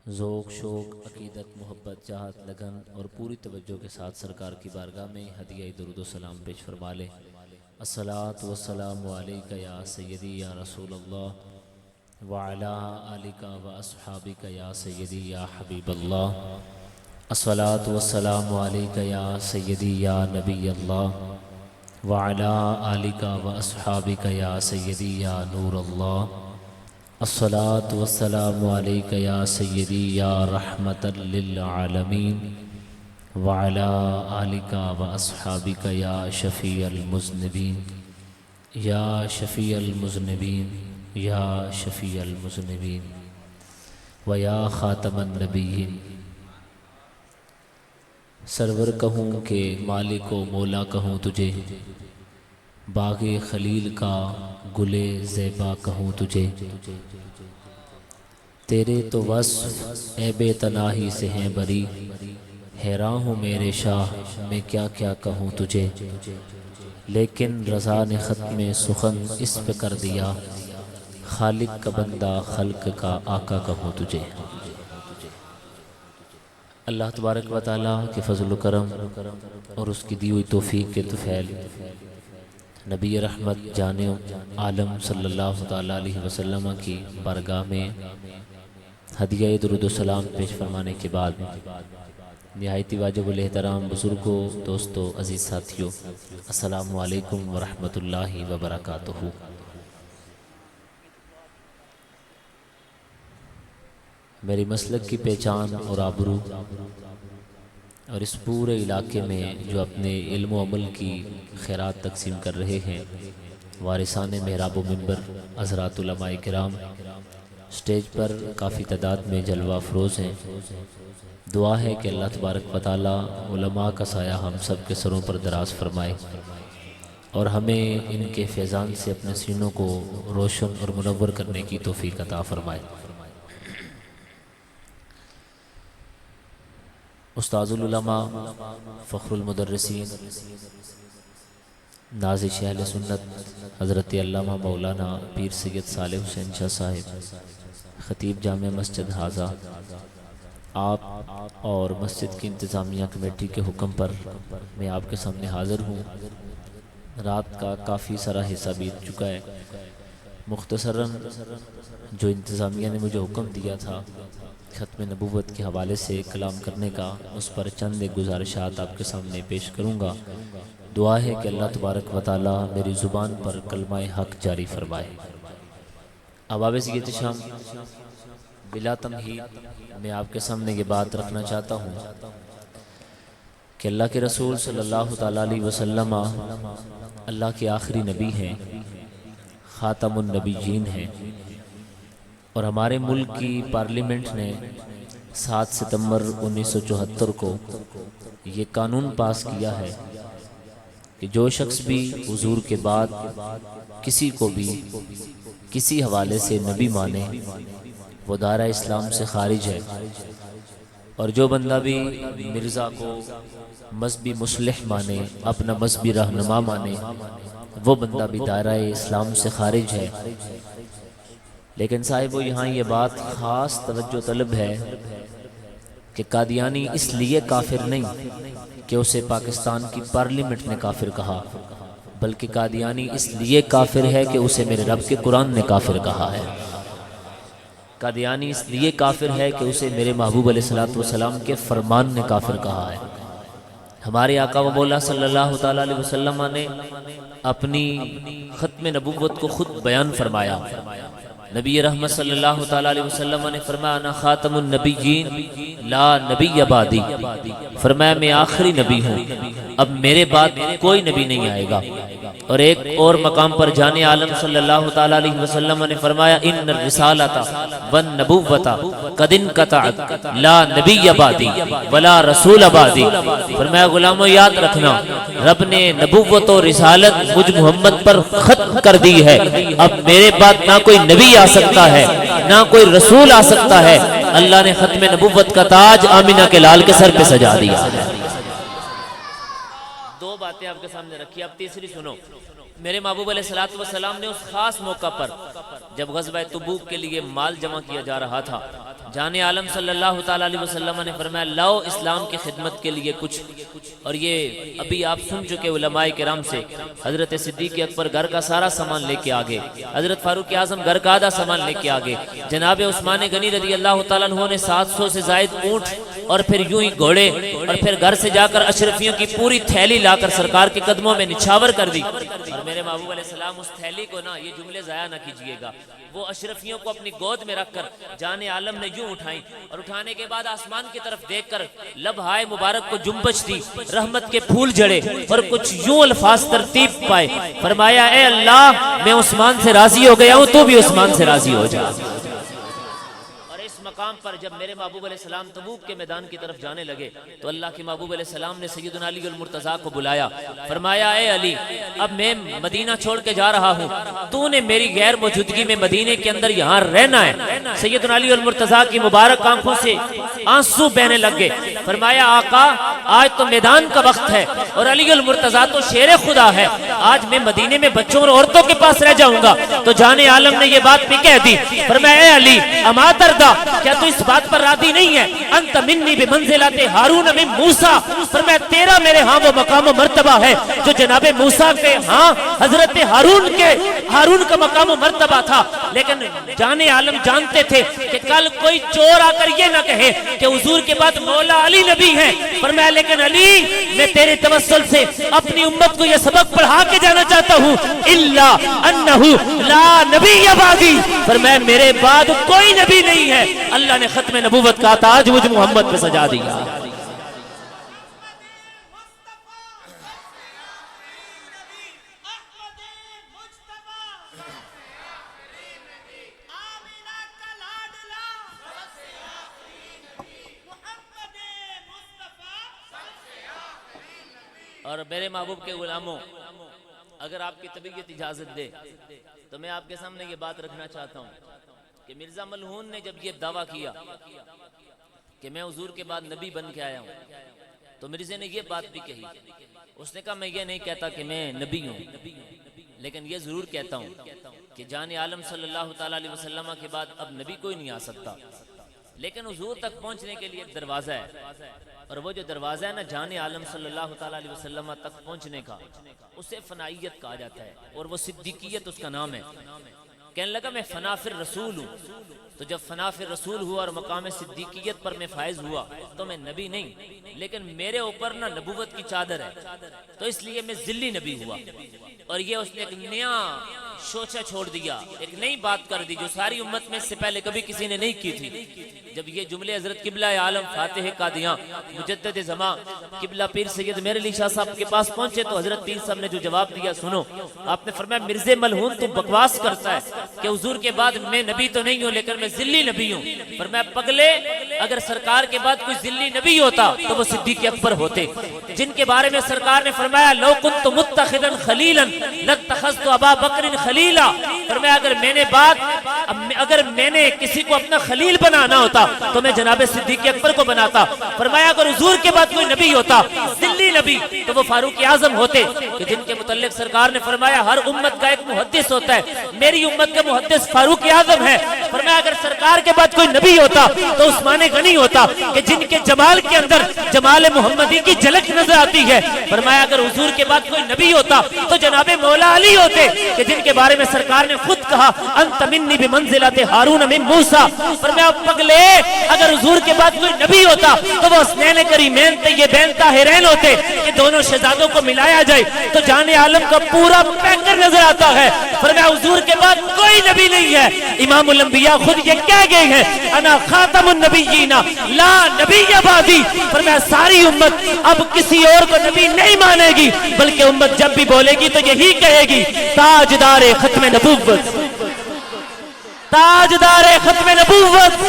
ذوق شوق عقیدت محبت چاہت لگن اور پوری توجہ کے ساتھ سرکار کی بارگاہ میں ہدیہ درود و سلام پیش فرما لیں۔ الصلاۃ والسلام علیک یا سیدی یا رسول اللہ وعلی آلک و اصحابک یا سیدی یا حبیب اللہ۔ الصلاۃ والسلام علیک یا سیدی یا نبی اللہ وعلی آلک و اصحابک یا سیدی یا نور اللہ۔ الصلاۃ والسلام علیک یا سیدی یا رحمت للعالمین وعلی آلک و اصحابک یا شفیع المذنبین یا شفیع المذنبین یا شفیع المذنبین و یا خاتم النبیین۔ سرور کہوں کہ مالک و مولا کہوں تجھے، باغ خلیل کا گلے زیبا کہوں تجھے، تیرے تو وصف عیب تناہی سے ہیں بری، حیران ہوں میرے شاہ میں کیا کیا کہوں تجھے، لیکن رضا نے ختم سخن اس پہ کر دیا، خالق کا بندہ خلق کا آقا کہوں تجھے۔ اللہ تبارک و تعالیٰ کے فضل و کرم اور اس کی دی ہوئی توفیق کے طفیل نبی رحمت جان عالم صلی اللہ تعالیٰ علیہ وسلم کی بارگاہ میں ہدیہ درود و سلام پیش فرمانے کے بعد نہایت واجب الاحترام بزرگوں، دوستوں، عزیز ساتھیوں، السلام علیکم ورحمۃ اللہ وبرکاتہ۔ میری مسلک کی پہچان اور آبرو اور اس پورے علاقے میں جو اپنے علم و عمل کی خیرات تقسیم کر رہے ہیں، وارثان محراب و منبر حضرات علماء کرام سٹیج پر کافی تعداد میں جلوہ افروز ہیں۔ دعا ہے کہ اللہ تبارک و تعالیٰ علماء کا سایہ ہم سب کے سروں پر دراز فرمائے اور ہمیں ان کے فیضان سے اپنے سینوں کو روشن اور منور کرنے کی توفیق عطا فرمائے۔ استاذ العلماء، فخر المدرسین، نازش اہل سنت حضرت علامہ مولانا پیر سید صالح حسین شاہ صاحب، خطیب جامع مسجد حاضہ، آپ اور مسجد کی انتظامیہ کمیٹی کے حکم پر میں آپ کے سامنے حاضر ہوں۔ رات کا کافی سارا حصہ بیت چکا ہے۔ مختصراً جو انتظامیہ نے مجھے حکم دیا تھا ختم نبوت کے حوالے سے کلام کرنے کا، اس پر چند گزارشات آپ کے سامنے پیش کروں گا۔ دعا ہے کہ اللہ تبارک و تعالیٰ میری زبان پر کلمہ حق جاری فرمائے۔ اب آویز یہ تشام بلا تمہید میں آپ کے سامنے یہ بات رکھنا چاہتا ہوں کہ اللہ کے رسول صلی اللہ تعالیٰ علیہ وسلم اللہ کے آخری نبی ہیں، خاتم النبیین ہیں، اور ہمارے ملک کی پارلیمنٹ نے 7 ستمبر 1974 کو یہ قانون پاس کیا ہے کہ جو شخص بھی حضور کے بعد کسی کو بھی کسی حوالے سے نبی مانے وہ دائرہ اسلام سے خارج ہے، اور جو بندہ بھی مرزا کو مذہبی مصلح مانے، اپنا مذہبی رہنما مانے، وہ بندہ بھی دائرہ اسلام سے خارج ہے۔ لیکن صاحب یہاں یہ بات خاص توجہ طلب ہے کہ قادیانی اس لیے کافر نہیں کہ اسے پاکستان کی پارلیمنٹ نے کافر کہا، بلکہ قادیانی اس لیے کافر ہے کہ اسے میرے رب کے قرآن نے کافر کہا ہے۔ قادیانی اس لیے کافر ہے کہ اسے میرے محبوب علیہ السلام کے فرمان نے کافر کہا ہے۔ ہمارے آقا و مولا صلی اللہ تعالیٰ علیہ وسلم نے اپنی ختم نبوت کو خود بیان فرمایا۔ نبی رحمت صلی اللہ تعالیٰ علیہ وسلم نے فرمایا انا خاتم النبیین لا نبی بعدی، فرمایا میں آخری نبی ہوں، اب میرے بعد کوئی نبی نہیں آئے گا۔ اور ایک اور مقام پر جان عالم صلی اللہ تعالیٰ علیہ وسلم نے فرمایا ان الرسالۃ والنبوۃ قد انقطعت لا نبی بعدی ولا رسول بعدی، فرمایا غلاموں یاد رکھنا رب نے نبوت و رسالت مجھ محمد پر ختم کر دی ہے، اب میرے بعد نہ کوئی نبی آ سکتا ہے نہ کوئی رسول آ سکتا ہے۔ اللہ نے ختم نبوت کا تاج آمینہ کے لال کے سر پہ سجا دیا۔ دو باتیں آپ کے سامنے رکھی، اب تیسری سنو۔ میرے محبوب علیہ الصلوۃ والسلام نے اس خاص موقع پر جب غزوہ تبوک کے لیے مال جمع کیا جا رہا تھا، جان عالم صلی اللہ تعالیٰ علیہ وسلم نے فرمایا لاؤ اسلام کی خدمت کے لیے کچھ. اور یہ ابھی آپ سن چکے علماء کرام سے، حضرت صدیق اکبر گھر کا سارا سامان لے کے آگے، حضرت فاروق اعظم گھر کا آدھا سامان لے کے آگے، جناب عثمان غنی رضی اللہ تعالیٰ عنہ نے 700 سے زائد اونٹ اور پھر یوں ہی گھوڑے، اور پھر گھر سے جا کر اشرفیوں کی پوری تھیلی لا کر سرکار کے قدموں میں نچھاور کر دی. اور میرے محبوب علیہ السلام اس تھیلی کو نا، یہ جملے ضائع نہ کیجئے گا، وہ اشرفیوں کو اپنی گود میں رکھ کر جان عالم نے یوں اٹھائیں، اور اٹھانے کے بعد آسمان کی طرف دیکھ کر لب ہائے مبارک کو جنبش دی، رحمت کے پھول جڑے اور کچھ یوں الفاظ ترتیب پائے، فرمایا اے اللہ میں عثمان سے راضی ہو گیا ہوں، تو بھی عثمان سے راضی ہو جا. مقام پر جب میرے محبوب علیہ السلام تبوک کے میدان کی طرف جانے لگے تو اللہ کے محبوب علیہ السلام نے سیدنا علی المرتضیٰ کو بلایا، فرمایا اے علی اب میں مدینہ چھوڑ کے جا رہا ہوں، تو نے میری غیر موجودگی میں مدینے کے اندر یہاں رہنا ہے. سیدنا علی المرتضیٰ کی مبارک آنکھوں سے آنسو بہنے لگ گئے. فرمایا آقا آج تو میدان کا وقت ہے اور علی المرتضیٰ تو شیر خدا ہے، آج میں مدینے میں بچوں اور عورتوں کے پاس رہ جاؤں گا. تو جان عالم نے یہ بات بھی کہہ دی. فرمایا اے علی اما ترضیٰ، کیا تو اس بات پر راضی نہیں ہے؟ انت منی بمنزلت ہارون من موسیٰ، فرمایا تیرا میرے ہاں وہ مقام و مرتبہ ہے جو جناب موسیٰ کے ہاں حضرت ہارون کا مقام و مرتبہ تھا. لیکن جان عالم جانتے تھے کہ کل کوئی چور آ کر یہ نہ کہے کہ حضور کے بعد مولا علی نبی ہیں. فرمایا لیکن علی میں تیرے توسل سے اپنی امت کو یہ سبق پڑھا کے جانا چاہتا ہوں، الا انہ لا نبی بعدی، فرمایا میرے بعد کوئی نبی نہیں ہے. اللہ نے ختم نبوت کا تاج مجھ محمد پہ سجا دیا. اور میرے محبوب کے غلاموں، اگر آپ کی طبیعت اجازت دے تو میں آپ کے سامنے یہ بات رکھنا چاہتا ہوں کہ مرزا ملعون نے جب یہ دعویٰ کیا کہ میں حضور کے بعد نبی بن کے آیا ہوں تو مرزا نے یہ بات بھی کہی. اس نے کہا میں یہ نہیں کہتا کہ میں نبی ہوں، لیکن یہ ضرور کہتا ہوں کہ جان عالم صلی اللہ تعالیٰ علیہ وسلم کے بعد اب نبی کوئی نہیں آ سکتا، لیکن حضور تک پہنچنے کے لیے ایک دروازہ ہے، اور وہ جو دروازہ ہے نا جان عالم صلی اللہ تعالیٰ علیہ وسلم تک پہنچنے کا، اسے فنائیت کہا جاتا ہے، اور وہ صدیقیت اس کا نام ہے. کہنے لگا میں فنا فی الرسول ہوں. تو جب فنا فی الرسول ہوا اور مقام صدیقیت پر میں فائز ہوا تو میں نبی نہیں، لیکن میرے اوپر نا نبوت کی چادر ہے، تو اس لیے میں ذلی نبی ہوا. اور یہ اس نے ایک نیا شوچہ چھوڑ دیا، ایک نئی بات کر دی جو ساری امت میں اس سے پہلے کبھی کسی نے نہیں کی تھی. جب یہ جملے حضرت قبلہ عالم فاتح قادیاں مجدد زمان قبلہ پیر سید مہر علی شاہ صاحب کے پاس پہنچے تو حضرت پیر صاحب نے جو جواب دیا سنو. آپ نے فرمایا مرزا ملعون تو بکواس کرتا ہے کہ حضور کے بعد میں نبی تو نہیں ہوں لیکن میں ذلی نبی ہوں. فرمایا پگلے اگر سرکار کے بعد کوئی ذلی نبی ہوتا تو وہ صدیق اکبر ہوتے، جن کے بارے میں سرکار نے فرمایا لو کنت متخذا خلیلا لاتخذت ابا بکر خلیلا. فرمایا اگر میں نے کسی کو اپنا خلیل بنانا ہوتا تو میں جناب صدیق اکبر کو بناتا. فرمایا اگر حضور کے بعد کوئی نبی ہوتا ذلی نبی تو وہ فاروق اعظم ہوتے، کہ جن کے متعلق سرکار نے فرمایا ہر امت کا ایک محدث ہوتا ہے، میری امت کا محدث فاروق اعظم ہے. فرمایا اگر سرکار کے بعد کوئی نبی ہوتا تو عثمان غنی ہوتا، کہ جن کے جمال کے اندر جمال محمدی کی جھلک نظر آتی ہے. فرمایا اگر حضور کے بعد کوئی نبی ہوتا تو جناب مولا علی ہوتے، کہ جن کے بارے میں سرکار نے خود کہا انت منی بمنزلت ہارون من موسیٰ. فرمایا پگلے اگر حضور کے بعد کوئی نبی ہوتا تو وہ حسنین کریمین طیبین طاہرین ہوتے، کہ دونوں شہزادوں کو ملایا جائے تو جان عالم کا پورا پیکر نظر آتا ہے. فرمایا حضور کے بعد کوئی نبی نہیں ہے. امام الانبیاء خود یہ کہہ گئے ہیں انا خاتم النبیین لا نبی بعدی. فرمایا ساری امت اب کسی اور کو نبی نہیں مانے گی، بلکہ امت جب بھی بولے گی تو یہی کہے گی تاجدار ختم نبوت، تاجدار ختم نبوت.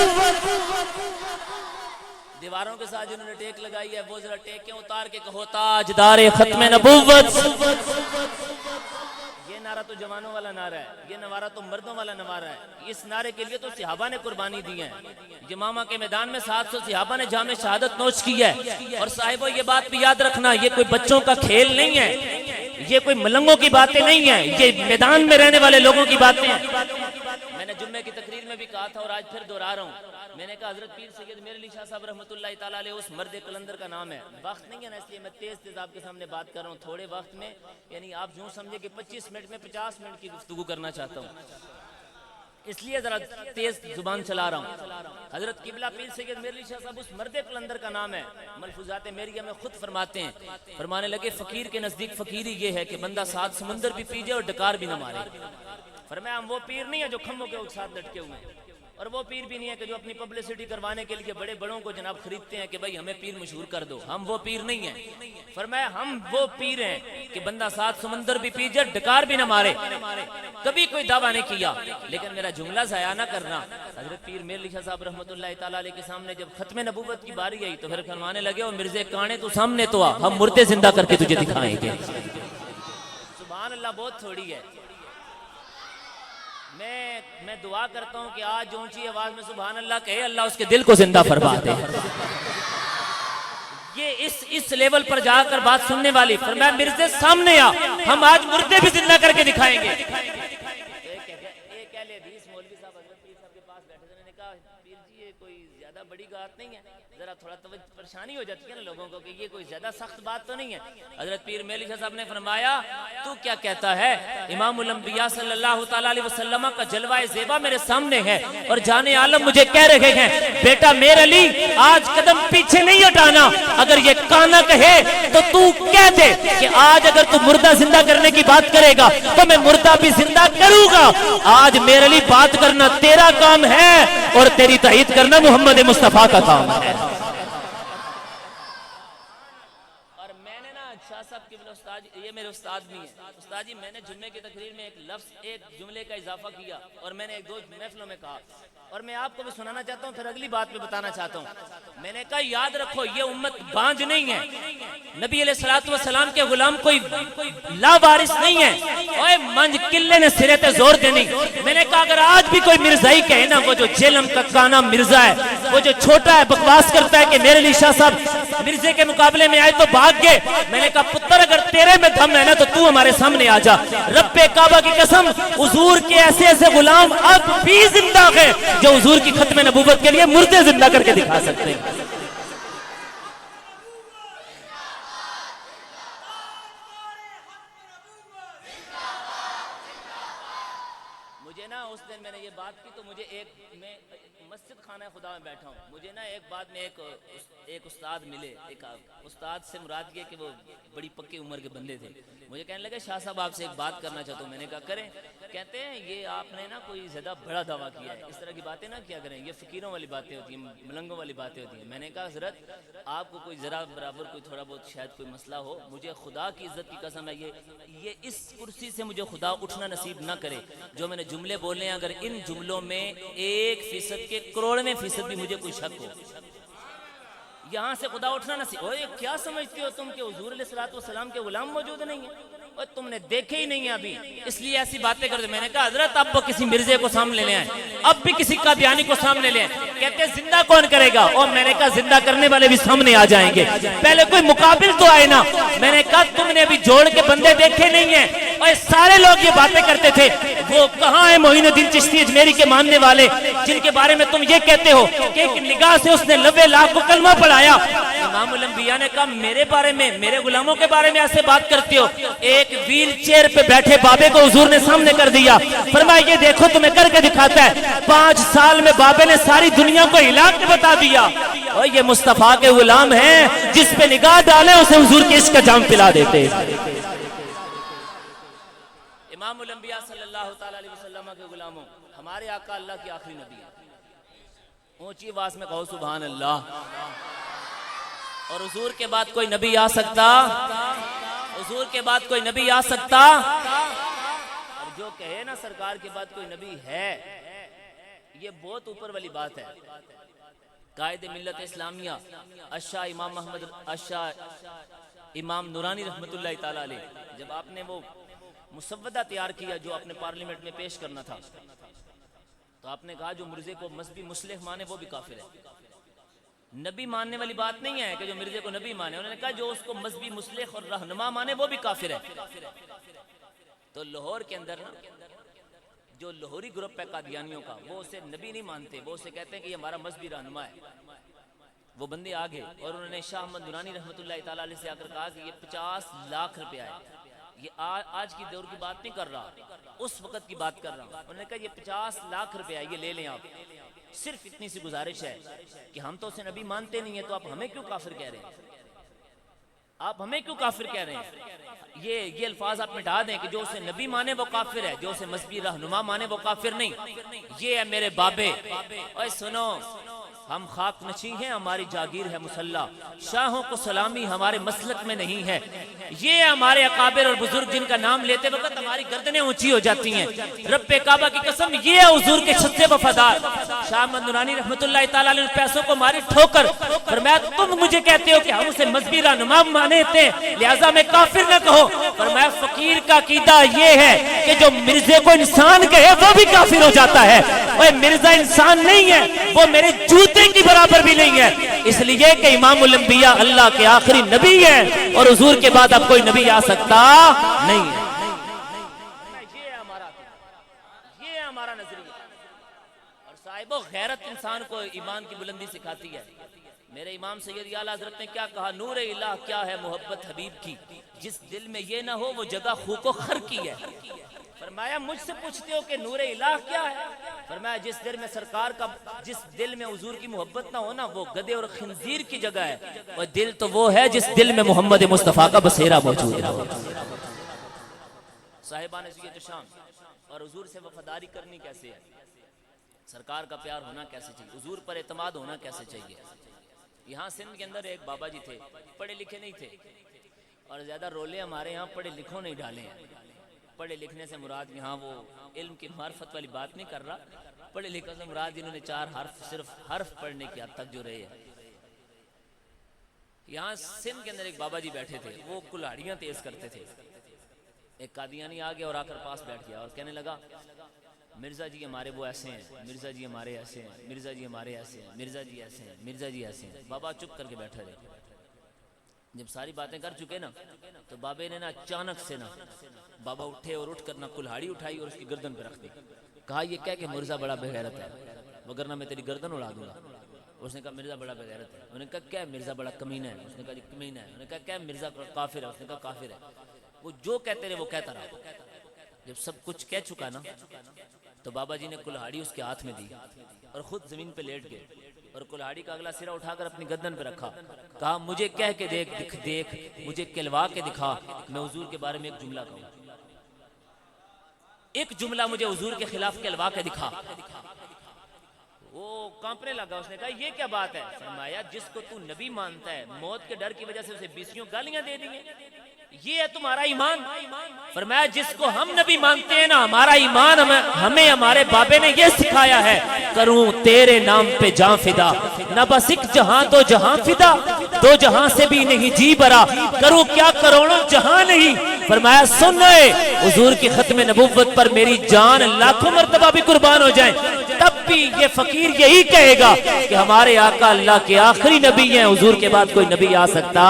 دیواروں کے ساتھ جنہوں نے ٹیک لگائی ہے وہ ذرا ٹیکیں اتار کے کہو تاجدار ختم نبوت. یہ نعرہ تو جوانوں والا نعرہ ہے، یہ نعرہ تو مردوں والا نعرہ ہے. اس نعرے کے لیے تو صحابہ نے قربانی دی ہے. یمامہ کے میدان میں 700 صحابہ نے جام شہادت نوش کی ہے. اور صاحبو یہ بات بھی یاد رکھنا، یہ کوئی بچوں کا کھیل نہیں ہے. یہ کوئی ملنگوں کی باتیں نہیں ہیں، یہ میدان میں رہنے والے لوگوں کی باتیں ہیں۔ میں نے جمعے کی تقریر میں بھی کہا تھا اور آج پھر دہرا رہا ہوں، میں نے کہا حضرت پیر سید میرعلی علی شاہ صاحب رحمۃ اللہ تعالیٰ علیہ اس مرد قلندر کا نام ہے۔ وقت نہیں ہے نا، اس لیے میں تیز آپ کے سامنے بات کر رہا ہوں تھوڑے وقت میں، یعنی آپ یوں سمجھے کہ 25 منٹ میں 50 منٹ کی گفتگو کرنا چاہتا ہوں، اس لیے ذرا تیز زبان چلا رہا ہوں۔ حضرت قبلہ پیر سید میرعلی شاہ صاحب اس مرد قلندر کا نام ہے۔ ملفوظات میریہ میں خود فرماتے ہیں، فرمانے لگے فقیر کے نزدیک فقیری یہ ہے کہ بندہ 7 سمندر بھی پی جائے اور ڈکار بھی نہ مارے۔ فرمایا ہم وہ پیر نہیں ہیں جو کھمبوں کے ساتھ لٹکے ہوئے ہیں، اور وہ پیر بھی نہیں ہے کہ جو اپنی پبلسٹی کروانے کے لیے بڑے بڑوں کو جناب خریدتے ہیں کہ بھائی ہمیں پیر مشہور کر دو، ہم وہ پیر نہیں ہیں۔ فرمایا ہم وہ پیر ہیں کہ بندہ 7 سمندر بھی پی جائے ڈکار بھی نہ مارے۔ کبھی کوئی دعویٰ نہیں کیا، لیکن میرا جملہ ضائع نہ کرنا۔ حضرت پیر میرعلی شاہ صاحب رحمۃ اللہ تعالیٰ علیہ کے سامنے جب ختم نبوت کی باری آئی تو پھر فرمانے لگے اور مرزے کانے تو سامنے تو آ، ہم مردے زندہ کر کے تجھے دکھائیں گے۔ سبحان اللہ بہت تھوڑی ہے۔ میں دعا کرتا ہوں کہ آج اونچی آواز میں سبحان اللہ کہے، اللہ اس کے دل کو زندہ فرما دے۔ یہ اس لیول پر جا کر بات سننے والی، فرمایا مرزے سامنے آ، ہم آج مردے بھی زندہ کر کے دکھائیں گے۔ ایک اہل حدیث مولوی صاحب حضرت پیر صاحب کے پاس بیٹھے تھے، نے کہا پیر جی یہ کوئی زیادہ بڑی بات نہیں ہے، ذرا تھوڑا پریشانی ہو جاتی ہے نا لوگوں کو کہ یہ کوئی زیادہ سخت بات تو نہیں ہے۔ حضرت پیر میرعلی شاہ صاحب نے فرمایا تو کیا کہتا ہے، امام الانبیاء صلی اللہ تعالیٰ علیہ وسلم کا جلوہ زیبا میرے سامنے ہے اور جان عالم مجھے کہہ رہے ہیں بیٹا میرعلی آج قدم پیچھے نہیں ہٹانا، اگر یہ کانا کہے تو کہہ دے کہ آج اگر تو مردہ زندہ کرنے کی بات کرے گا تو میں مردہ بھی زندہ کروں گا۔ آج میرعلی بات کرنا تیرا کام ہے اور تیری تائید کرنا محمد مصطفیٰ کا کام ہے۔ اور میں نے نا شاہ صاحب کی استاد، یہ میرے استاد بھی ہیں، استاد جی میں نے جمعے کی تقریر میں ایک لفظ ایک جملے کا اضافہ کیا اور میں نے ایک دو محفلوں میں کہا اور میں آپ کو بھی سنانا چاہتا ہوں، پھر اگلی بات میں بتانا چاہتا ہوں۔ میں نے کہا یاد رکھو یہ امت بانج نہیں ہے، نبی علیہ الصلوۃ والسلام کے غلام کوئی لا وارث نہیں ہے، اوے منج قلعے نے سرے تے زور دینی۔ میں نے کہا اگر آج بھی کوئی مرزائی کہے نا، وہ جو جیلم کا کانا مرزا ہے، وہ جو چھوٹا ہے بکواس کرتا ہے کہ میرعلی شاہ صاحب مرزے کے مقابلے میں آئے تو بھاگ گئے، میں نے کہا پتر اگر تیرے میں دم ہے نا تو ہمارے سامنے آ جا۔ رب کعبہ کی قسم حضور کے ایسے ایسے غلام اب بھی زندہ ہیں جو حضور کی ختم نبوت کے لیے مردے زندہ کر کے دکھا سکتے ہیں۔ مجھے نا اس دن میں نے یہ بات کی تو مجھے میں مسجد خانہ خدا میں بیٹھا ہوں، مجھے نا ایک بعد میں ایک استاد ملے، ایک استاد سے مراد یہ کہ وہ بڑی پکی عمر کے بندے تھے، مجھے کہنے لگے شاہ صاحب آپ سے ایک بات کرنا چاہتا ہوں۔ میں نے کہا کریں، کہتے ہیں یہ آپ نے نا کوئی زیادہ بڑا دعویٰ کیا ہے، اس طرح کی باتیں نہ کیا کریں، یہ فقیروں والی باتیں ہوتی ہیں، ملنگوں والی باتیں ہوتی ہیں۔ میں نے کہا حضرت آپ کو کوئی ذرا برابر کوئی تھوڑا بہت شاید کوئی مسئلہ ہو، مجھے خدا کی عزت کی قسم ہے یہ اس کرسی سے مجھے خدا اٹھنا نصیب نہ کرے، جو میں نے جملے بولے ہیں اگر ان جملوں میں 1% کے کروڑویں فیصد بھی مجھے کوئی شک ہو، یہاں سے خدا اٹھنا نصیب۔ اوہ کیا سمجھتے ہو تم کہ حضور علیہ الصلوۃ والسلام کے غلام موجود نہیں ہیں؟ اور تم نے دیکھے ہی نہیں ابھی، اس لیے ایسی باتیں کرتے۔ میں نے کہا حضرت اب کسی مرزے کو سامنے لے آئیں، اب بھی کسی قادیانی کو سامنے لے آئیں، کہتے ہیں زندہ کون کرے گا؟ اور میں نے کہا زندہ کرنے والے بھی سامنے آ جائیں گے، پہلے کوئی مقابل تو آئے نا۔ میں نے کہا تم نے ابھی جوڑ کے بندے دیکھے نہیں ہیں، اور سارے لوگ یہ باتیں کرتے تھے، وہ کہاں ہیں معین الدین چشتی اجمیری کے ماننے والے جن کے بارے میں تم یہ کہتے ہو کہ ایک نگاہ سے اس نے 90 لاکھ کو کلمہ پڑھایا۔ امام الانبیاء نے کہا میرے بارے میں، میرے غلاموں کے بارے میں ایسے بات کرتے ہو؟ ایک ویل چیئر پہ بیٹھے بابے کو حضور نے سامنے کر دیا، فرمایا یہ دیکھو تمہیں کر کے دکھاتا ہے۔ 5 سال میں بابے نے ساری دنیا کو ہلا کے بتا دیا، اور یہ مصطفیٰ کے غلام ہیں، جس پہ نگاہ ڈالے اسے حضور کے عشق کا جام پلا دیتے۔ امام الانبیاء صلی اللہ تعالیٰ علیہ وسلم کے غلاموں، ہمارے آقا اللہ کی آخری نبی ہے، اونچی آواز میں کہو سبحان اللہ۔ اور حضور کے بعد کوئی نبی آ سکتا؟ حضور کے بعد کوئی نبی آ سکتا؟ اور جو کہے نا سرکار کے بعد کوئی نبی ہے، یہ بہت اوپر والی بات ہے۔ قائد ملت اسلامیہ اشاہ امام محمد اشاہ امام نورانی رحمت اللہ تعالیٰ علیہ، جب آپ نے وہ مسودہ تیار کیا جو اپنے پارلیمنٹ میں پیش کرنا تھا، تو آپ نے کہا جو مرزے کو مذہبی مسلح مانے وہ بھی کافر ہے، نبی ماننے والی بات نہیں ہے کہ جو مرزے کو نبی مانے، انہوں نے کہا جو اس کو مذہبی مصلح اور رہنما مانے وہ بھی کافر ہے۔ تو لاہور کے اندر نا جو لاہوری گروپ ہے قادیانیوں کا، وہ اسے نبی نہیں مانتے، وہ اسے کہتے ہیں کہ یہ ہمارا مذہبی رہنما ہے۔ وہ بندے آگے اور انہوں نے شاہ احمد نورانی رحمۃ اللہ تعالیٰ علیہ سے آ کر کہا کہ یہ 50 لاکھ روپیہ ہے، یہ آج کی دور کی بات نہیں کر رہا، اس وقت کی بات کر رہا ہوں۔ انہوں نے کہا یہ 50 لاکھ روپیہ ہے، یہ لے لیں آپ، صرف اتنی سی گزارش ہے کہ ہم تو اسے نبی مانتے نہیں ہیں، تو آپ ہمیں کیوں کافر کہہ رہے ہیں؟ آپ ہمیں کیوں کافر کہہ رہے ہیں؟ یہ الفاظ آپ مٹا دیں کہ جو اسے نبی مانے وہ کافر ہے، جو اسے مذہبی رہنما مانے وہ کافر نہیں۔ یہ ہے میرے بابے، اوے سنو، ہم خاک نشیں ہیں، ہماری جاگیر ہے مسلح، شاہوں کو سلامی ہمارے مسلک میں نہیں ہے۔ یہ ہمارے اکابر اور بزرگ جن کا نام لیتے وقت ہماری گردنیں اونچی ہو جاتی ہیں، رب کعبہ کی قسم یہ ہے حضور کے سچے وفادار۔ شاہ احمد نورانی رحمۃ اللہ تعالیٰ نے پیسوں کو ماری ٹھوکر، فرمایا تم مجھے کہتے ہو کہ ہم اسے مذہبی رہنما مانے تھے لہٰذا میں کافر نہ کہو، فرمایا فقیر کا عقیدہ یہ ہے کہ جو مرزے کو انسان کہے وہ بھی کافر ہو جاتا ہے۔ اوے مرزا انسان نہیں ہے، وہ میرے جوتے کی برابر بھی نہیں ہے، اس لیے کہ امام الانبیاء اللہ کے آخری نبی ہیں اور حضور کے بعد اب کوئی نبی آ سکتا نہیں ہے۔ یہ ہمارا نظریہ اور صاحبو غیرت انسان کو ایمان کی بلندی سکھاتی ہے۔ میرے امام سید اعلیٰ حضرت نے کیا کہا، نور الہ کیا ہے محبت حبیب کی، جس دل میں یہ نہ ہو وہ جگہ خوک و خر کی ہے۔ فرمایا مجھ سے پوچھتے ہو کہ نور الہ کیا ہے؟ فرمایا جس دل میں سرکار کا، جس دل میں حضور کی محبت نہ ہونا وہ گدے اور خنزیر کی جگہ ہے، اور دل تو وہ ہے جس دل میں محمد مصطفیٰ کا بسیرا موجود ہے۔ صاحبان عزیت شام، اور حضور سے وفاداری کرنی کیسے ہے، سرکار کا پیار ہونا کیسے چاہیے، حضور پر اعتماد ہونا کیسے چاہیے۔ یہاں سندھ کے اندر ایک بابا جی تھے، پڑھے لکھے نہیں تھے، اور زیادہ رولے ہمارے یہاں پڑھے لکھوں نہیں ڈالے ہیں۔ پڑھے لکھنے سے مراد یہاں وہ علم کی معرفت والی بات نہیں کر رہا، پڑھے لکھوں سے مراد جنہوں نے 4 حرف صرف حرف پڑھنے کی حد تک جو رہے ہیں۔ یہاں سندھ کے اندر ایک بابا جی بیٹھے تھے، وہ کلاڑیاں تیز کرتے تھے۔ ایک قادیانی آ گیا اور آ کر پاس بیٹھ گیا اور کہنے لگا مرزا جی ہمارے وہ ایسے ہیں، مرزا جی ہمارے ایسے ہیں، مرزا جی ہمارے ایسے ہیں، مرزا جی ایسے ہیں، مرزا جی ایسے ہیں۔ بابا چپ کر کے بیٹھے رہے۔ جب ساری باتیں کر چکے نا تو بابے نے نا اچانک سے نا بابا اٹھے اور اٹھ کر نا کلہاڑی اٹھائی اور اس کی گردن پہ رکھ دی، کہا یہ کہہ کہ مرزا بڑا بغیرت ہے وگرنہ میں تیری گردن اڑا دوں گا۔ اس نے کہا مرزا بڑا بغیرت ہے۔ انہوں نے کہا کیا مرزا بڑا کمینہ ہے؟ اس نے کہا جی کمینہ ہے۔ انہوں نے کہا کیا مرزا کافر ہے؟ اس نے کہا کافر ہے۔ وہ جو کہتے رہے وہ کہتا رہا۔ جب سب کچھ کہہ چکا نا تو بابا جی نے کلہاڑی اس کے ہاتھ میں دی اور خود زمین پہ لیٹ گئے اور کلہاڑی کا اگلا سرا اٹھا کر اپنی گردن پہ رکھا، کہا مجھے کہہ کے دیکھ، مجھے کہلوا کے دکھا، میں حضور کے بارے میں ایک جملہ کہوں، ایک جملہ مجھے حضور کے خلاف کہلوا کے دکھا۔ وہ کانپنے لگا، اس نے کہا یہ کیا بات ہے؟ فرمایا جس کو تو نبی مانتا ہے موت کے ڈر کی وجہ سے اسے 20 گالیاں دے دی ہیں، یہ ہے تمہارا ایمان؟ فرمایا جس کو ہم نبی مانتے ہیں نا ہمارا ایمان ہمیں ہمارے بابے نے یہ سکھایا ہے، کروں تیرے نام پہ جان فدا، نہ بس ایک جہاں دو جہاں فدا، 2 جہاں سے بھی نہیں جی برا، کروں کیا کروڑوں جہاں نہیں۔ فرمایا سن لے حضور کی ختم نبوت پر میری جان لاکھوں مرتبہ بھی قربان ہو جائیں، تب بھی یہ فقیر یہی کہے گا کہ ہمارے آقا اللہ کے آخری نبی ہیں، حضور کے بعد کوئی نبی آ سکتا۔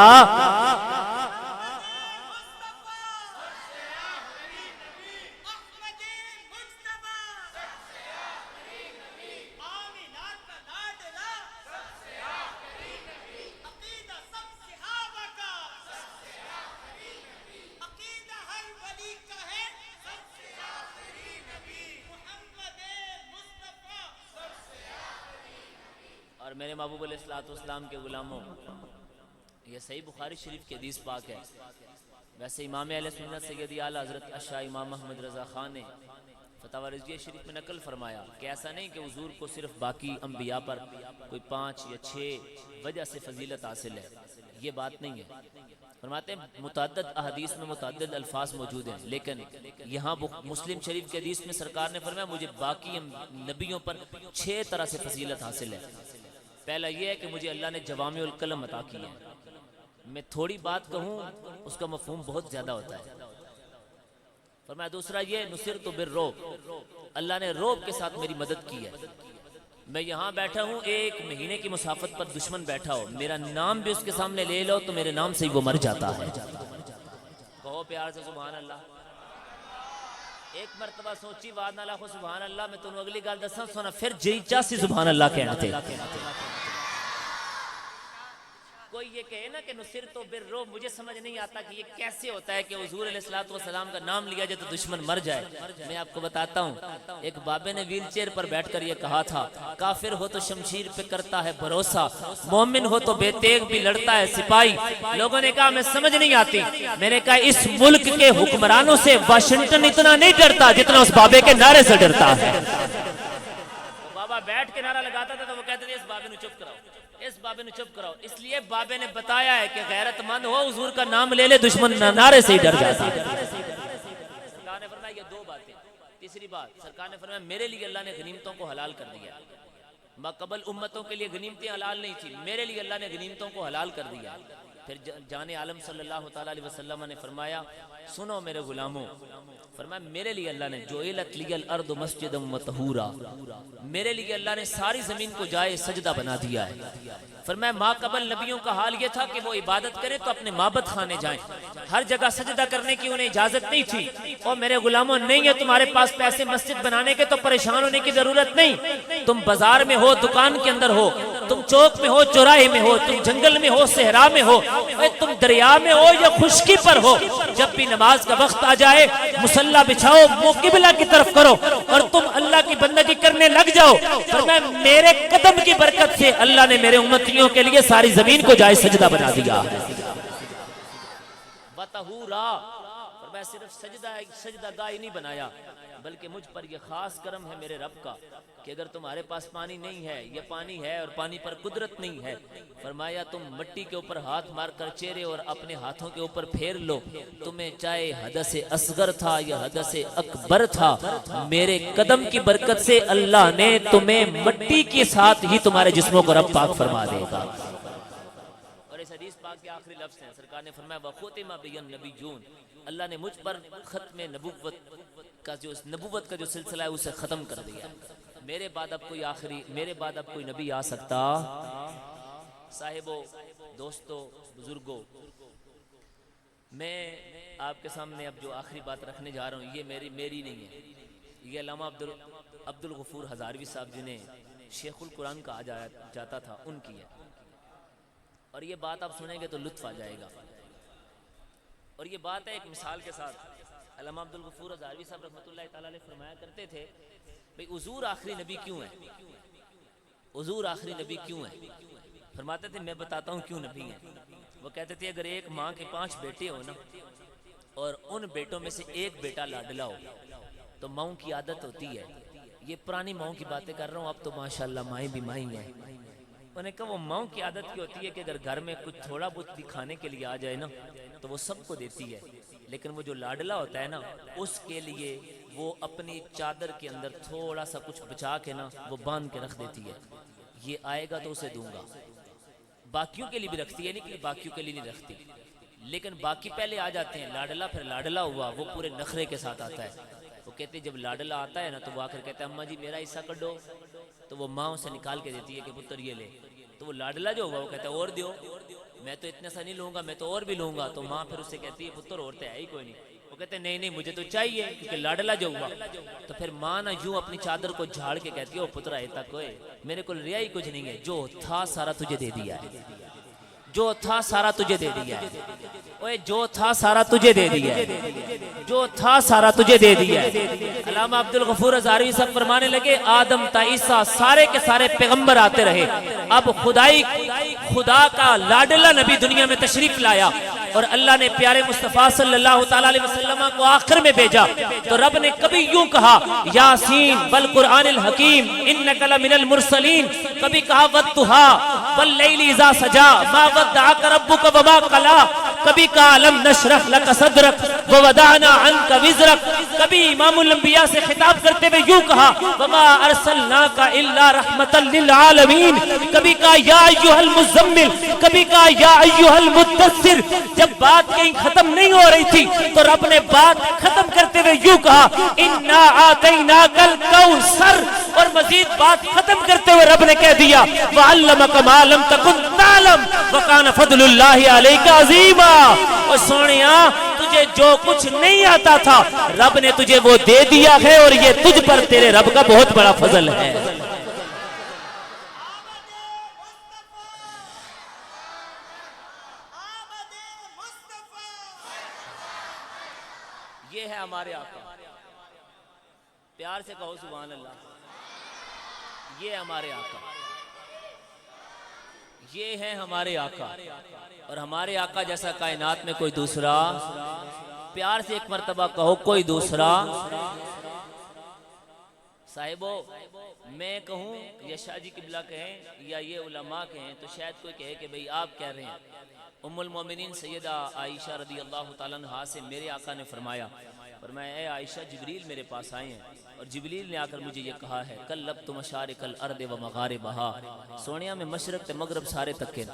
اور میرے محبوب علیہ الصلوۃ والسلام کے غلاموں، یہ صحیح بخاری شریف کی حدیث پاک ہے۔ ویسے امام اہل سنت سیدی اعلیٰ حضرت اشاہ امام محمد رضا خان نے فتاوی رضویہ شریف میں نقل فرمایا کہ ایسا نہیں کہ حضور کو صرف باقی انبیاء پر کوئی 5 یا 6 وجہ سے فضیلت حاصل ہے، یہ بات نہیں ہے۔ فرماتے ہیں متعدد احادیث میں متعدد الفاظ موجود ہیں، لیکن یہاں مسلم شریف کی حدیث میں سرکار نے فرمایا مجھے باقی نبیوں پر 6 طرح سے فضیلت حاصل ہے۔ پہلا یہ ہے کہ مجھے اللہ نے جوامع الکلم عطا کی ہے، میں تھوڑی بات کہوں اس کا مفہوم بہت زیادہ ہوتا ہے۔ فرمایا دوسرا یہ نصرت بالرعب، اللہ نے رعب کے ساتھ میری مدد کی ہے۔ میں یہاں بیٹھا ہوں، 1 مہینے کی مسافت پر دشمن بیٹھا ہو، میرا نام بھی اس کے سامنے لے لو تو میرے نام سے ہی وہ مر جاتا ہے۔ کہو پیار سے سبحان اللہ۔ ایک مرتبہ سوچی واد نہ لاکھو سبحان اللہ، میں تنوں اگلی گال دساں سونا پھر جی چاسی سبحان اللہ کہنا تھے۔ کوئی یہ کہے نا کہ نصر تو برو، مجھے سمجھ نہیں آتا کہ یہ کیسے ہوتا ہے کہ حضور علیہ السلام کا نام لیا جائے تو دشمن مر جائے۔ میں آپ کو بتاتا ہوں، ایک بابے نے ویل چیئر پر بیٹھ کر یہ کہا تھا، کافر ہو تو شمشیر پہ کرتا ہے بھروسہ، مومن ہو تو بے تیغ بھی لڑتا ہے سپاہی۔ لوگوں نے کہا میں سمجھ نہیں آتی، میں نے کہا اس ملک کے حکمرانوں سے واشنگٹن اتنا نہیں ڈرتا جتنا اس بابے کے نعرے سے ڈرتا ہے۔ بابا بیٹھ کے نعرہ لگاتا تھا تو وہ کہتے تھے اس بابے نو چپ کراؤ، اس بابے نو چپ کراؤ۔ اس لیے بابے نے بتایا ہے کہ غیرت مند ہو حضور کا نام لے لے دشمن نعرے سے ہی ڈر جاتا ہے۔ سرکار نے فرمایا یہ 2 باتیں۔ تیسری بات سرکار نے فرمایا میرے لیے اللہ نے غنیمتوں کو حلال کر دیا۔ ماقبل امتوں کے لیے غنیمتیں حلال نہیں تھی، میرے لیے اللہ نے غنیمتوں کو حلال کر دیا۔ پھر جان عالم صلی اللہ تعالیٰ علیہ وسلم نے فرمایا سنو میرے غلاموں، فرمایا میرے لیے اللہ نے جعلت لی الارض مسجدا وطہورا، میرے لیے اللہ نے ساری زمین کو جائے سجدہ بنا دیا ہے۔ فرمایا ماں قبل نبیوں کا حال یہ تھا کہ وہ عبادت کریں تو اپنے معبد خانے جائیں، ہر جگہ سجدہ کرنے کی انہیں اجازت نہیں تھی۔ اور میرے غلاموں نہیں ہے تمہارے پاس پیسے مسجد بنانے کے تو پریشان ہونے کی ضرورت نہیں، تم بازار میں ہو، دکان کے اندر ہو، تم چوک میں ہو، چوراہے میں ہو، تم جنگل میں ہو، صحرا میں ہو، تم دریا میں ہو یا خشکی پر ہو، جب بھی نماز کا وقت آ جائے مصلی بچھاؤ، منہ قبلہ کی طرف کرو اور تم اللہ کی بندگی کرنے لگ جاؤ۔ فرمایا میرے قدم کی برکت سے اللہ نے میرے امتیوں کے لیے ساری زمین کو جائے سجدہ بنا دیا۔ وطہورا، فرمایا صرف سجدہ گاہ نہیں بنایا بلکہ مجھ پر یہ خاص کرم ہے میرے رب کا کہ اگر تمہارے پاس پانی نہیں ہے، یہ پانی ہے اور پانی پر قدرت نہیں ہے، فرمایا تم مٹی کے اوپر ہاتھ مار کر چہرے اور اپنے ہاتھوں کے اوپر پھیر لو، تمہیں چاہے حدث اصغر تھا یا حدث اکبر تھا، میرے قدم کی برکت سے اللہ نے تمہیں مٹی کے ساتھ ہی تمہارے جسموں کو رب پاک فرما دے گا۔ اور اس حدیث پاک کے آخری لفظ ہیں، سرکار نے فرمایا وَخُتِمَ بِيَ النَّبِيُّونَ، اللہ نے مجھ پر ختم نبوت کا جو سلسلہ ہے اسے ختم کر دیا۔ میرے بعد اب کوئی نبی آ سکتا؟ صاحبو، دوستو، بزرگو، میں آپ کے سامنے اب جو آخری بات رکھنے جا رہا ہوں یہ میری نہیں ہے، یہ علامہ عبدالغفور ہزاروی صاحب جنہیں شیخ القرآن کہا جاتا تھا ان کی ہے، اور یہ بات آپ سنیں گے تو لطف آ جائے گا۔ اور یہ بات ہے ایک مثال کے ساتھ۔ علامہ عبدالغفور ہزاروی صاحب رحمۃ اللہ تعالیٰ علیہ فرمایا کرتے تھے بھئی حضور آخری نبی کیوں ہے؟ حضور آخری نبی کیوں ہے؟ فرماتے تھے میں بتاتا ہوں کیوں نبی ہیں۔ وہ کہتے تھے اگر ایک ماں کے 5 بیٹے ہو نا اور ان بیٹوں میں سے ایک بیٹا لاڈلا ہو تو ماؤں کی عادت ہوتی ہے، یہ پرانی ماؤں کی باتیں کر رہا ہوں، اب تو ماشاءاللہ مائیں بھی مائیں ہیں، انہوں نے کہا وہ ماؤں کی عادت کی ہوتی ہے کہ اگر گھر میں کچھ تھوڑا بہت بھی کھانے کے لیے آ جائے نا تو وہ سب کو دیتی ہے، لیکن وہ جو لاڈلا ہوتا ہے نا اس کے لیے وہ اپنی چادر کے اندر تھوڑا سا کچھ بچا کے نا وہ باندھ کے رکھ دیتی ہے، یہ آئے گا تو اسے دوں گا۔ باقیوں کے لیے بھی رکھتی ہے، نہیں کہ باقیوں کے لیے نہیں رکھتی، لیکن باقی پہلے آ جاتے ہیں، لاڈلا پھر لاڈلا ہوا وہ پورے نخرے کے ساتھ آتا ہے۔ وہ کہتے ہیں جب لاڈلا آتا ہے نا تو وہ آ کر کہتا ہے اماں جی میرا حصہ کڈو، تو وہ ماں اسے نکال کے دیتی ہے کہ پتر یہ لے، تو وہ لاڈلا جو ہوا وہ کہتا ہے اور دیو، میں تو اتنا سا نہیں لوں گا، میں تو اور بھی لوں گا، تو ماں پھر اسے کہتی ہے پتر اور تو ہے ہی کوئی نہیں، وہ کہتے ہیں نہیں مجھے تو چاہیے کیونکہ لاڈلا جو ہوا، تو پھر ماں نہ یوں اپنی چادر کو جھاڑ کے کہتی ہے او پتر آئے تک ہوئے میرے کو ریا ہی کچھ نہیں ہے، جو تھا سارا تجھے دے دیا ہے، جو تھا سارا تجھے دے دیا ہے، اوے جو تھا سارا تجھے دے دیا ہے، جو تھا سارا تجھے دے دیا ہے۔ علامہ عبدالغفور ہزاروی صاحب فرمانے لگے آدم تا عیسیٰ سارے کے سارے پیغمبر آتے رہے، اب خدا کا لاڈلا نبی دنیا میں تشریف لایا اور اللہ نے پیارے مصطفیٰ صلی اللہ تعالیٰ علیہ وسلم کو آخر میں بھیجا، تو رب نے کبھی یوں کہا یاسین والقرآن الحکیم انک لمن المرسلین، کبھی کہا والضحیٰ واللیل اذا سجا ما ودعک ربک وما قلی، کبھی کہا الم نشرح لک صدرک ووضعنا عنک وزرک، کبھی امام الانبیاء سے خطاب کرتے ہوئے یوں کہا وما ارسلناک الا رحمتا للعالمین، کبھی کہا یا ایھا المزمل، کبھی کہا یا ایھا المدثر۔ جب بات کہیں ختم نہیں ہو رہی تھی تو رب نے بات ختم کرتے ہوئے یوں کہا انا آتیناک الکوثر، اور مزید بات ختم کرتے ہوئے رب نے کہہ دیا وَعَلَّمَكَ مَا لَمْ تَكُنْ تَعْلَمْ وَكَانَ فَضْلُ اللَّهِ عَلَيْكَ عَظِيمًا۔ اور سونیا تجھے جو کچھ نہیں آتا تھا رب نے تجھے وہ دے دیا ہے، اور یہ تجھ پر تیرے رب کا بہت بڑا فضل ہے۔ یہ ہے ہمارے آقا، پیار سے کہو سبحان اللہ۔ یہ ہمارے آقا، یہ ہے ہمارے آقا، اور ہمارے آقا جیسا کائنات میں کوئی دوسرا، پیار سے ایک مرتبہ کہو کوئی دوسرا۔ صاحبو میں کہوں یا شاہ جی قبلہ کہیں یا یہ علماء کہیں تو شاید کوئی کہے کہ بھئی آپ کہہ رہے ہیں۔ ام المومنین سیدہ عائشہ رضی اللہ تعالیٰ عنہا سے میرے آقا نے فرمایا اے عائشہ جبریل میرے پاس آئے ہیں اور جبریل نے آ کر مجھے یہ کہا ہے قلبت مشارق الارض و مغاربہا، سونیا میں مشرق تے مغرب سارے تکے،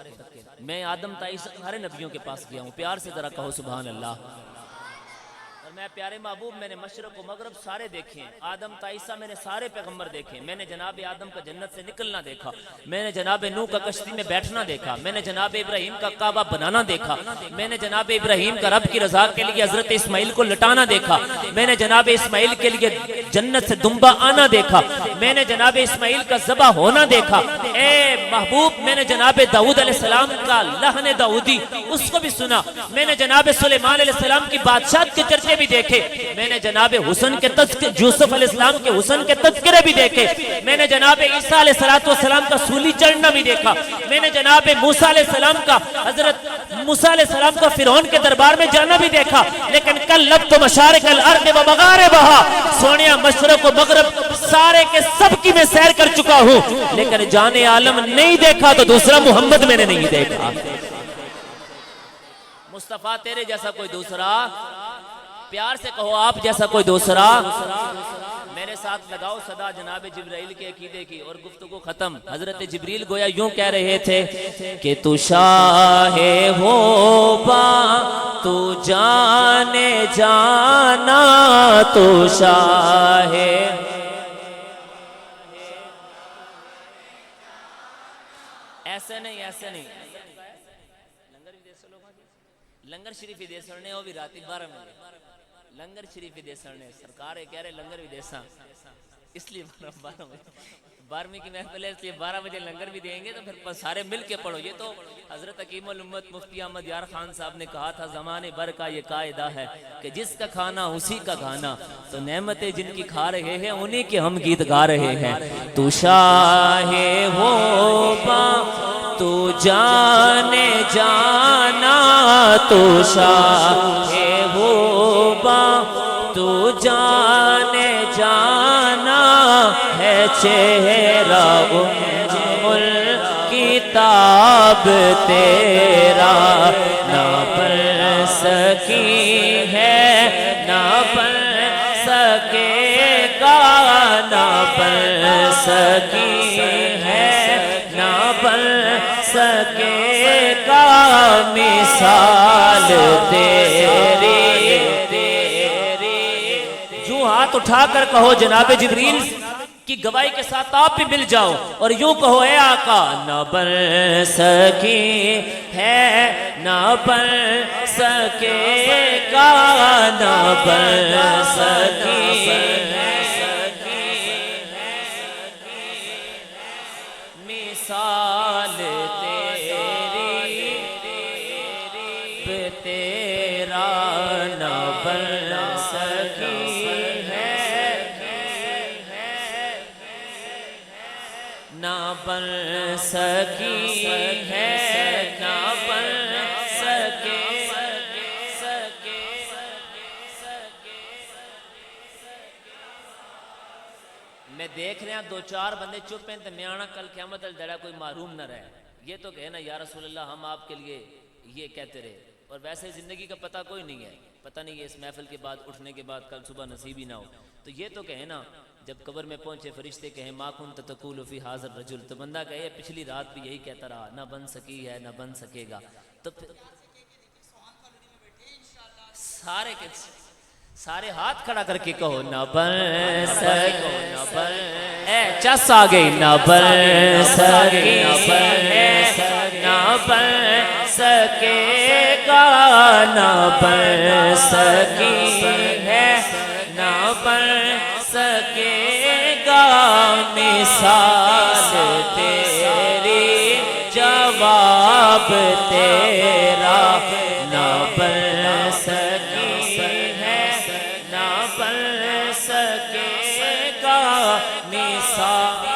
میں آدم تا عیسیٰ سارے نبیوں کے پاس گیا ہوں، پیار سے ذرا کہو سبحان اللہ۔ اور میں پیارے محبوب میں نے مشرق و مغرب سارے دیکھے ہیں، آدم تا عیسیٰ میں نے سارے پیغمبر دیکھے، میں نے جناب آدم کا جنت سے نکلنا دیکھا، میں نے جناب نوح کا کشتی میں بیٹھنا دیکھا، میں نے جناب ابراہیم کا کعبہ بنانا دیکھا، میں نے جناب ابراہیم کا رب کی رضا کے لیے حضرت اسماعیل کو لٹانا دیکھا، میں نے جناب اسماعیل کے لیے جنت سے دمبا آنا دیکھا، میں نے جناب اسماعیل کا ذبح ہونا دیکھا۔ اے محبوب میں نے جناب داؤد علیہ السلام کا لحن داؤدی اس کو بھی سنا، میں نے جناب سلیمان علیہ السلام کی بادشاہت کے چرچے بھی دیکھے، میں نے جناب حسن کے یوسف علیہ السلام کے حسن کے تذکرے بھی دیکھے، میں نے جناب عیسیٰ علیہ السلام کا سولی چڑھنا بھی دیکھا، میں نے جناب موسیٰ علیہ السلام کا حضرت موسیٰ علیہ السلام کا فرعون کے دربار میں جانا بھی دیکھا، لیکن قلبت مشارق الارض و مغاربہا، سونیا مشرق و مغرب سارے کے سب کی میں سیر کر چکا ہوں، لیکن جان عالم نہیں دیکھا تو دوسرا محمد میں نے نہیں دیکھا۔ مصطفیٰ تیرے جیسا کوئی دوسرا، پیار سے کہو آپ جیسا کوئی دوسرا۔ میرے ساتھ لگاؤ صدا جناب جبرائیل کے عقیدے کی اور گفتگو ختم۔ حضرت جبریل گویا یوں کہہ رہے تھے کہ تو شاہ ہوبا تو جانے جانا، تو شاہ ایسے نہیں، ایسے نہیں، لنگر شریف ہی دے سڑنے ہو بھی راتی 12 بجے لنگر شریف ہی دے سڑنے، سرکار کہہ رہے لنگر بھی دے ساں، اس لیے 12 بجے 12ویں کی محفل ہے، اس لیے 12 بجے لنگر بھی دیں گے تو پھر سارے مل کے پڑھو۔ یہ تو حضرت حکیم الامت مفتی احمد یار خان صاحب نے کہا تھا زمانے بھر کا یہ قاعدہ ہے کہ جس کا کھانا اسی کا گانا، تو نعمتیں جن کی کھا رہے ہیں انہی کے ہم گیت گا رہے ہیں۔ تو شاہ ہوبا تو جانے جانا، تو شاہ ہوبا تو جانے جانا، ہے چہرہ کتاب تیرا، نہ پڑھ سکی ہے نہ پڑھ سکے گا، نہ پڑھ سکی ہے نہ پڑھ سکے گا، مثال تیری۔ جو ہاتھ اٹھا کر کہو جناب جبریل کی گواہی کے ساتھ آپ بھی مل جاؤ اور یوں کہو اے آقا، نہ بن سکی ہے نہ بن سکے گا، نہ بن سکی ہے مثال تیری، تیرا نہ بن سکی ہے نہ بن سکی ہے نہ بن سکے۔ میں دیکھ رہے ہیں 2-4 بندے چپ ہیں تو میں آنا کل قیامت الدڑا کوئی محروم نہ رہے۔ یہ تو کہنا یا رسول اللہ ہم آپ کے لیے یہ کہتے رہے، اور ویسے زندگی کا پتہ کوئی نہیں ہے، پتہ نہیں ہے اس محفل کے بعد اٹھنے کے بعد کل صبح نصیب ہی نہ ہو، تو یہ تو کہنا جب قبر میں پہنچے فرشتے کہیں ما کنت تقول فی حاضر رجل، تو بندہ کہے پچھلی رات بھی یہی کہتا رہا، نہ بن سکی ہے نہ بن سکے گا، تو سارے ہاتھ کھڑا کر کے کہو نہ بن سکے اے چس آ گئی نہ بن سکے نہ بن سکے گا نہ بن سکی ہے نہ بن سکے گا مثال تیری جواب تیرا نہ بن سکی ہے نہ بن سکے گا مثال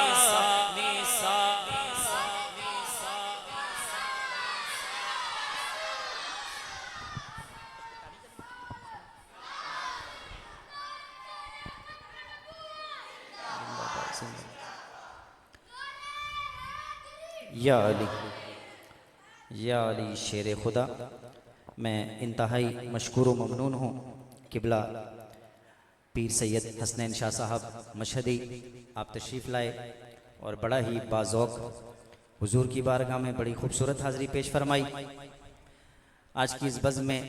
یا علی یا علی شیر خدا، میں انتہائی مشکور و ممنون ہوں قبلہ پیر سید حسنین شاہ صاحب مشہدی، آپ تشریف لائے اور بڑا ہی باذوق حضور کی بارگاہ میں بڑی خوبصورت حاضری پیش فرمائی۔ آج کی اس بزم میں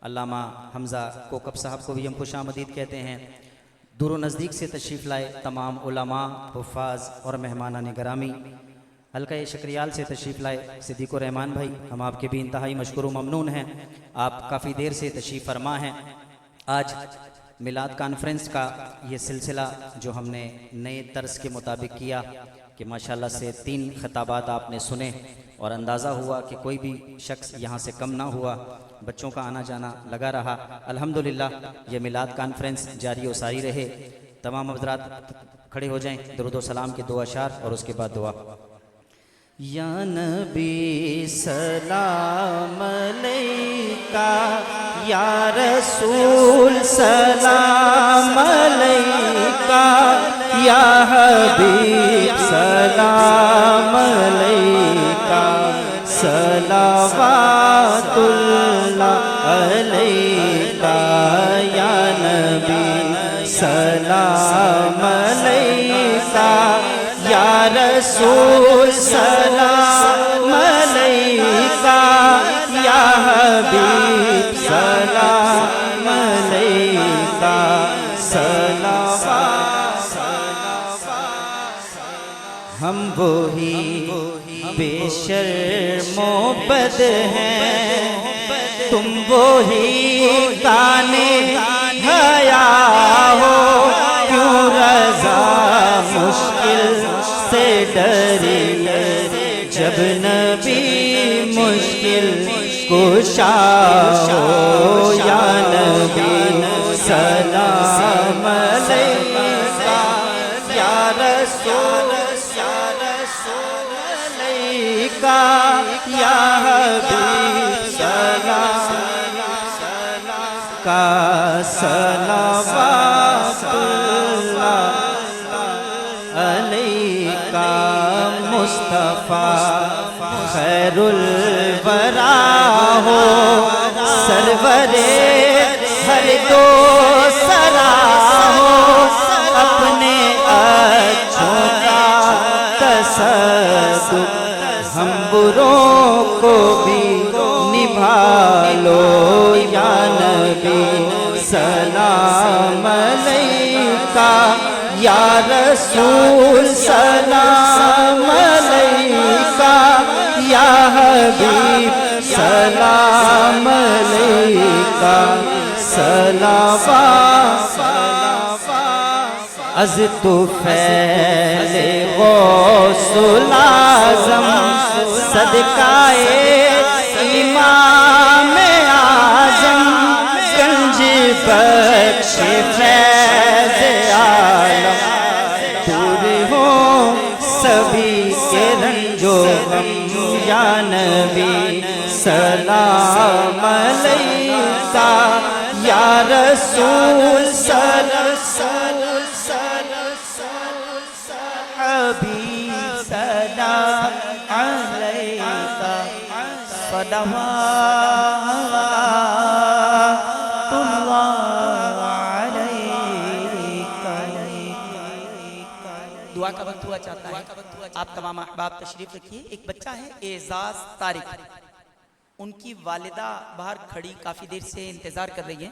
علامہ حمزہ کوکب صاحب کو بھی ہم خوش آمدید کہتے ہیں۔ دور و نزدیک سے تشریف لائے تمام علماء، حفاظ اور مہمانان گرامی، حلقہ شکریال سے تشریف لائے صدیق الرحمن بھائی، ہم آپ کے بھی انتہائی مشکور و ممنون ہیں، آپ کافی دیر سے تشریف فرما ہیں۔ آج میلاد کانفرنس کا یہ سلسلہ جو ہم نے نئے طرز کے مطابق کیا کہ ماشاءاللہ سے 3 خطابات آپ نے سنے اور اندازہ ہوا کہ کوئی بھی شخص یہاں سے کم نہ ہوا، بچوں کا آنا جانا لگا رہا۔ الحمدللہ یہ میلاد کانفرنس جاری و ساری رہے۔ تمام حضرات کھڑے ہو جائیں، درود و سلام کے 2 اشعار اور اس کے بعد دعا۔ یا نبی سلام علیکہ، یا رسول سلام علیکہ، یا حبیب سلام علیکہ، صلوات اللہ علیکہ، یا نبی سلام علیکہ، یا رسول سلام علیکہ، یا حبیب سلام علیکہ، صلوات۔ ہم وہی بے شرم و بد ہیں، تم وہی گانے حیا ہو، کیوں رضا مشکل سے ڈری، جب نبی مشکل کشا ہو، یا نبی سلام علیکہ، یا رسول علیکہ، یا حبیب سلام کا، صلوات اللہ علیکہ، مصطفیٰ خیر الورا ہو، سرور ہر دو سرا ہو، اپنے اچھوں کا تصدق ہم بروں کو بھی نبھا لو، یا نبی سلام علیکہ، یا رسول سلام علیکہ، یا حبیب سلام علیکہ، صلوات۔ از طفیل غوث العظم صدقائے امام اعظم، گنج بخش فیض عالم، دور ہوں سبھی کے رنج و غم، یا نبی سلام علیکہ، یا رسول حبیب سلام علیکہ، صلوات اللہ علیکہ۔ دعا کا وقت ہوا چاہتا ہے، آپ تمام احباب تشریف رکھیے۔ ایک بچہ ہے اعزاز طارق، ان کی والدہ باہر کھڑی کافی دیر سے انتظار کر رہی ہیں،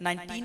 19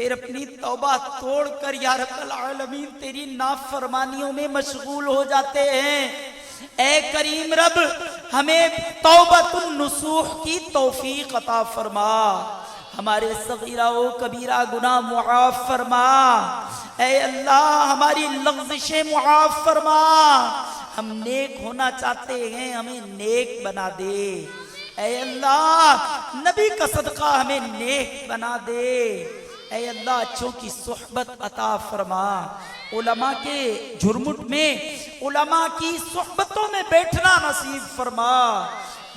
پھر اپنی توبہ توڑ کر یا رب العالمین تیری نافرمانیوں میں مشغول ہو جاتے ہیں۔ اے کریم رب ہمیں توبۃ النصوح کی توفیق عطا فرما، ہمارے صغیرہ و کبیرہ گناہ معاف فرما، اے اللہ ہماری لغزشیں معاف فرما، ہم نیک ہونا چاہتے ہیں ہمیں نیک بنا دے، اے اللہ نبی کا صدقہ ہمیں نیک بنا دے، اے اللہ اچھوں کی صحبت عطا فرما، علماء کے جھرمٹ میں علماء کی صحبتوں میں بیٹھنا نصیب فرما،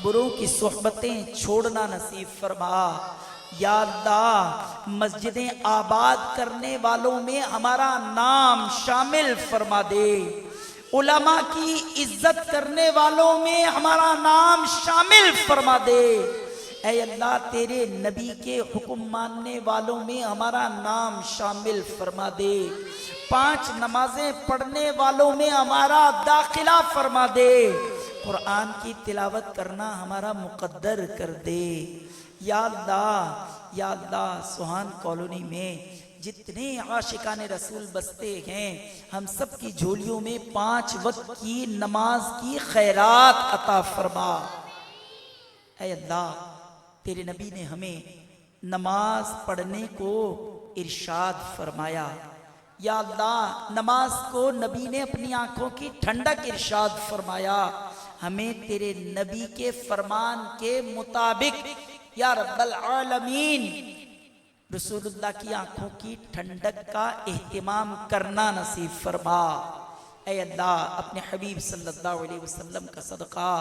بروں کی صحبتیں چھوڑنا نصیب فرما، یا اللہ مسجدیں آباد کرنے والوں میں ہمارا نام شامل فرما دے، علماء کی عزت کرنے والوں میں ہمارا نام شامل فرما دے، اے اللہ تیرے نبی کے حکم ماننے والوں میں ہمارا نام شامل فرما دے، 5 نمازیں پڑھنے والوں میں ہمارا داخلہ فرما دے، قرآن کی تلاوت کرنا ہمارا مقدر کر دے، یا اللہ سوہان کالونی میں جتنے عاشقان رسول بستے ہیں ہم سب کی جھولیوں میں 5 وقت کی نماز کی خیرات عطا فرما، اے اللہ تیرے نبی نے ہمیں نماز پڑھنے کو ارشاد فرمایا، یا اللہ نماز کو نبی نے اپنی آنکھوں کی ٹھنڈک ارشاد فرمایا، ہمیں تیرے نبی کے فرمان کے مطابق یا رب العالمین رسول اللہ کی آنکھوں کی ٹھنڈک کا اہتمام کرنا نصیب فرما، اے اللہ اپنے حبیب صلی اللہ علیہ وسلم کا صدقہ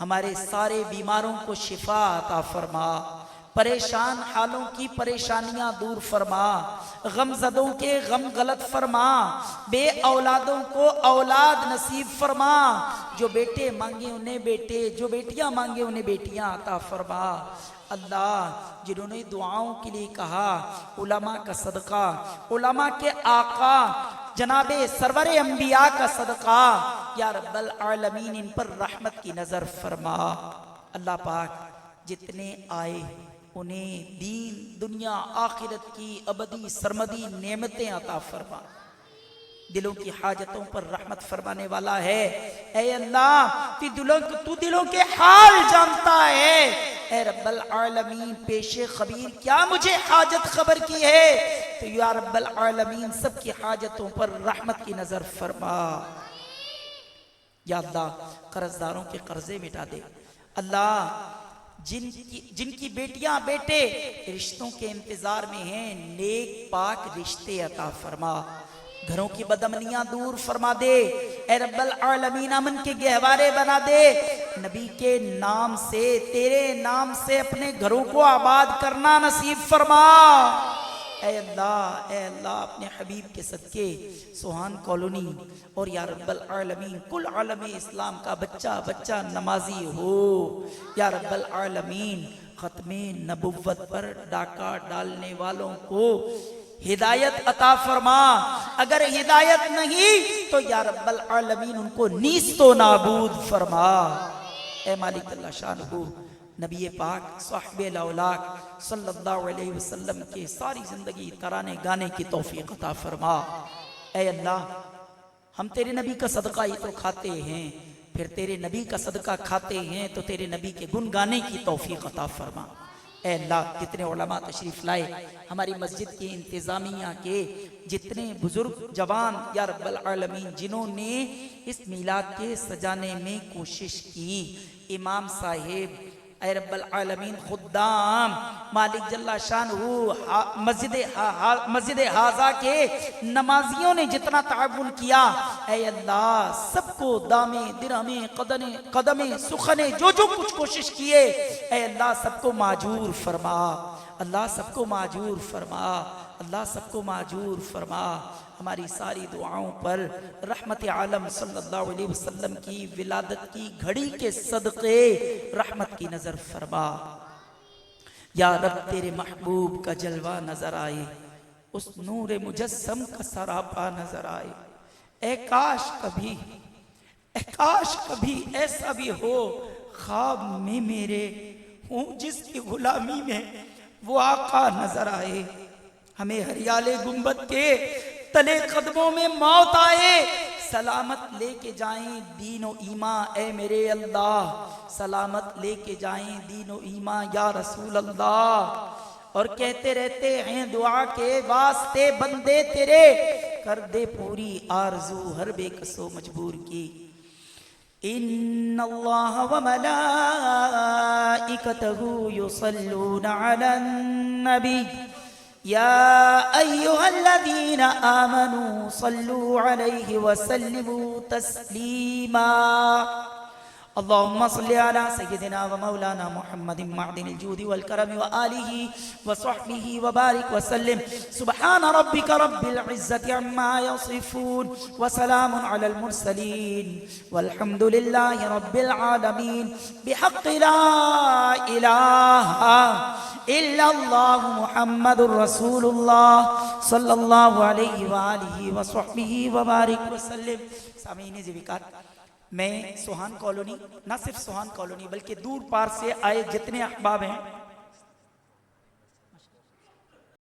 ہمارے سارے بیماروں کو شفا عطا فرما، پریشان حالوں کی پریشانیاں دور فرما، غم زدوں کے غم غلط فرما، بے اولادوں کو اولاد نصیب فرما، جو بیٹے مانگے انہیں بیٹے، جو بیٹیاں مانگے انہیں بیٹیاں عطا فرما، اللہ جنہوں نے دعاؤں کے لیے کہا علماء کا صدقہ، علماء کے آقا جناب سرور انبیاء کا صدقہ، یا رب العالمین ان پر رحمت کی نظر فرما، اللہ پاک جتنے آئے انہیں دین دنیا آخرت کی ابدی سرمدی نعمتیں عطا فرما، دلوں کی حاجتوں پر رحمت فرمانے والا ہے، اے اللہ تو دلوں کے حال جانتا ہے، اے رب العالمین پیش خبیر کیا مجھے حاجت خبر کی ہے، تو یا رب العالمین سب کی حاجتوں پر رحمت کی نظر فرما، یا اللہ قرض داروں کے قرضے مٹا دے، اللہ جن کی بیٹیاں بیٹے رشتوں کے انتظار میں ہیں نیک پاک رشتے عطا فرما، گھروں کی بدامنیاں دور فرما دے، اے رب العالمین امن کے گہوارے بنا دے، نبی کے نام سے تیرے نام سے اپنے گھروں کو آباد کرنا نصیب فرما، اے اللہ اپنے حبیب کے صدقے سوہان کالونی اور یا رب العالمین کل عالم اسلام کا بچہ بچہ نمازی ہو، یا رب العالمین ختم نبوت پر ڈاکہ ڈالنے والوں کو ہدایت عطا فرما، اگر ہدایت نہیں تو یا رب العالمین ان کو نیست و نابود فرما، اے مالک اللہ شانہ نبی پاک صاحب الاولاق صلی اللہ علیہ وسلم کے ساری زندگی ترانے گانے کی توفیق عطا فرما، اے اللہ ہم تیرے نبی کا صدقہ ہی تو کھاتے ہیں، پھر تیرے نبی کا صدقہ کھاتے ہیں تو تیرے نبی کے گن گانے کی توفیق عطا فرما، اے اللہ جتنے علماء تشریف لائے ہماری مسجد کی انتظامیہ کے جتنے بزرگ جوان یا رب العالمین جنہوں نے اس میلاد کے سجانے میں کوشش کی، امام صاحب اے رب العالمین خدام مالک جل شانہ مسجد حاضہ کے نمازیوں نے جتنا تعاون کیا، اے اللہ سب کو دامے درہمیں قدمیں سخنے جو کچھ کوشش کیے، اے اللہ سب کو معجور فرما، اللہ سب کو معجور فرما، اللہ سب کو معجور فرما، ہماری ساری دعاؤں پر رحمت عالم صلی اللہ علیہ وسلم کی ولادت کی گھڑی کے صدقے رحمت کی نظر فرما، یا رب تیرے محبوب کا جلوہ نظر آئے، اس نور مجسم کا سراپا نظر آئے، اے کاش کبھی ایسا بھی ہو خواب میں میرے ہوں جس کی غلامی میں وہ آقا نظر آئے، ہمیں ہریالے گنبد کے تلے قدموں میں موت آئے، سلامت لے کے جائیں دین و ایمان اے میرے اللہ، سلامت لے کے جائیں دین و ایمان یا رسول اللہ۔ اور کہتے رہتے ہیں دعا کے واسطے بندے تیرے، کر دے پوری آرزو ہر بے کس و مجبور کی۔ ان اللہ و ملائکتہ یصلون علی النبی یا ایہا الذین آمنوا صلوا علیہ وسلموا تسلیما۔ اللهم صل على سيدنا ومولانا محمد معدن الجود والكرم وآله وصحبه وبارك وسلم۔ سبحان ربك رب العزة عما يصفون وسلام على المرسلين والحمد لله رب العالمين بحق لا إله إلا الله محمد رسول الله صلى الله عليه وآله وصحبه وبارك وسلم۔ سامعین ذوالفقار، میں سوہان کالونی، نہ صرف سوہان کالونی بلکہ دور پار سے آئے جتنے احباب ہیں